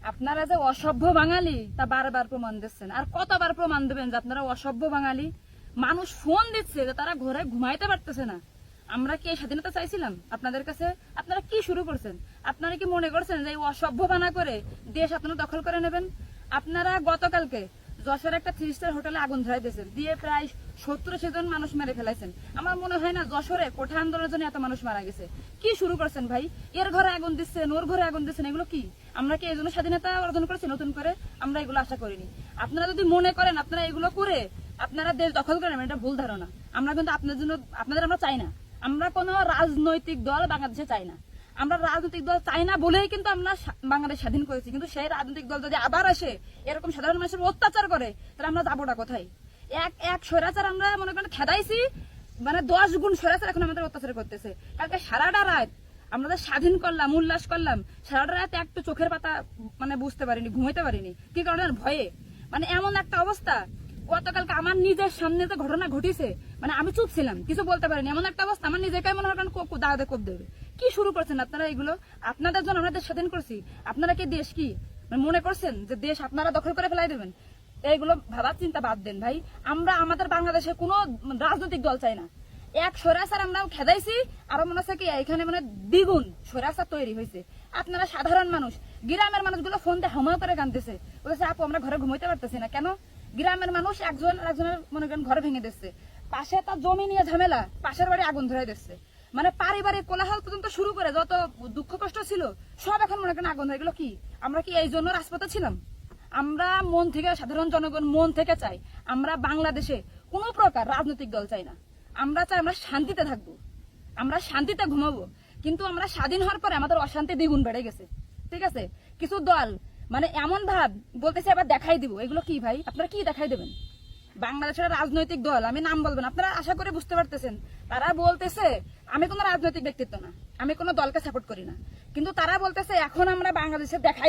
আপনারা যে অসভ্য বাঙালি তা বারবার প্রমাণ দিচ্ছেন। আর কতবার প্রমাণ দেবেন যে আপনারা অসভ্য বাঙালি? মানুষ ফোন দিচ্ছে যে তারা ঘরে ঘুমাইতে পারতেছে না। আমরা কি স্বাধীনতা চাইছিলাম আপনাদের কাছে? আপনারা কি শুরু করছেন? আপনারা কি মনে করছেন যে এই অসভ্য বানা করে দেশ আপনারা দখল করে নেবেন? আপনারা গতকালকে যশোর একটা 3 স্টার হোটেলে আগুন ধরাই দিয়েছেন, দিয়ে প্রায় 70-80 জন মানুষ মেরে ফেলাইছেন। আমার মনে হয় না যশোরে কোঠা আন্দোলনের জন্য এত মানুষ মারা গেছে। কি শুরু করছেন ভাই? এর ঘরে আগুন দিচ্ছেন, ওর ঘরে আগুন দিচ্ছেন, এগুলো কি? আমরা কি এই জন্য স্বাধীনতা অর্জন করেছি নতুন করে? আমরা এগুলো আশা করিনি। আপনারা যদি মনে করেন আপনারা এগুলো করে আপনারা দেশ দখল করেন, এটা ভুল ধারণা। আমরা কিন্তু আপনাদের আমরা চাই না। আমরা কোনো রাজনৈতিক দল বাংলাদেশে চাই না। আমরা রাজনৈতিক দল চাই না বলেই কিন্তু আমরা বাংলাদেশ স্বাধীন করেছি। কিন্তু সেই রাজনৈতিক দল যদি আবার আসে এরকম সাধারণ মানুষের অত্যাচার করে, তাহলে আমরা যাবোটা কোথায়? এক স্বৈরাচার আমরা মনে করেন খেদাইছি, মানে 10 গুণ স্বৈরাচার এখন আমাদের অত্যাচার করতেছে। কালকে সারাটা রাত আমরা স্বাধীন করলাম, উল্লাস করলাম, সারাটা রাত একটু চোখের পাতা মানে বুঝতে পারিনি, ঘুমাইতে পারিনি। কি কারণে? ভয়ে। মানে এমন একটা অবস্থা, গতকালকে আমার নিজের সামনে যে ঘটনা ঘটিছে, মানে আমি চুপ ছিলাম, কিছু বলতে পারিনি। এমন একটা অবস্থা, আমার নিজেকে মনে হয় দাঁড়াতে কোপ দেবে। কি শুরু করছেন আপনারা এগুলো? আপনাদের জন্য আমরা দেশ স্বাধীন করছি। আপনারা কি দেশ কি মনে করছেন যে দেশ আপনারা দখল করে ফেলাই দেবেন? এইগুলো ভাবার চিন্তা বাদ দেন ভাই। আমরা আমাদের বাংলাদেশে কোনো রাজনৈতিক দল চাই না। এক স্বৈরাচার আমরা খেদাইছি, আরো মনে হচ্ছে কি এখানে মানে দ্বিগুণ স্বৈরাচার তৈরি হয়েছে। আপনারা সাধারণ মানুষ, গ্রামের মানুষগুলো ফোন দিয়ে হামাও করে কাঁদতেছে, বলছে আপু আমরা ঘরে ঘুমাইতে পারতেছি না। কেন? গ্রামের মানুষ একজন আরেকজনের মনে করেন ঘরে ভেঙে দিচ্ছে, পাশে তার জমি নিয়ে ঝামেলা, পাশের বাড়ি আগুন ধরে দিচ্ছে। মানে পারিবারিক কোলাহল পর্যন্ত শুরু করে যত দুঃখ কষ্ট ছিল সব এখন মনে করেন আগুন ধরে গেল। কি আমরা কি এই জন্য রাজপথে ছিলাম? আমরা মন থেকে, সাধারণ জনগণ মন থেকে চাই আমরা বাংলাদেশে কোনো প্রকার রাজনৈতিক দল চাই না। আমরা চাই আমরা শান্তিতে থাকবো, আমরা শান্তিতে ঘুমাবো। কিন্তু আমরা স্বাধীন হওয়ার পরে আমাদের অশান্তি দ্বিগুণ বেড়ে গেছে। ঠিক আছে, কিছু দল মানে এমন ভাব বলতেছে আবার দেখাই দিব। এগুলো কি ভাই? আপনারা কি দেখাই দেবেন? বাংলাদেশের রাজনৈতিক দল, আমি নাম বলবেন, আপনারা আশা করে বুঝতে পারতেছেন। তারা বলতেছে আমি কোনো রাজনৈতিক ব্যক্তিত্ব না, আমি কোনো দলকে সাপোর্ট করি না, কিন্তু তারা বলতেছে এখন আমরা বাংলাদেশে দেখাই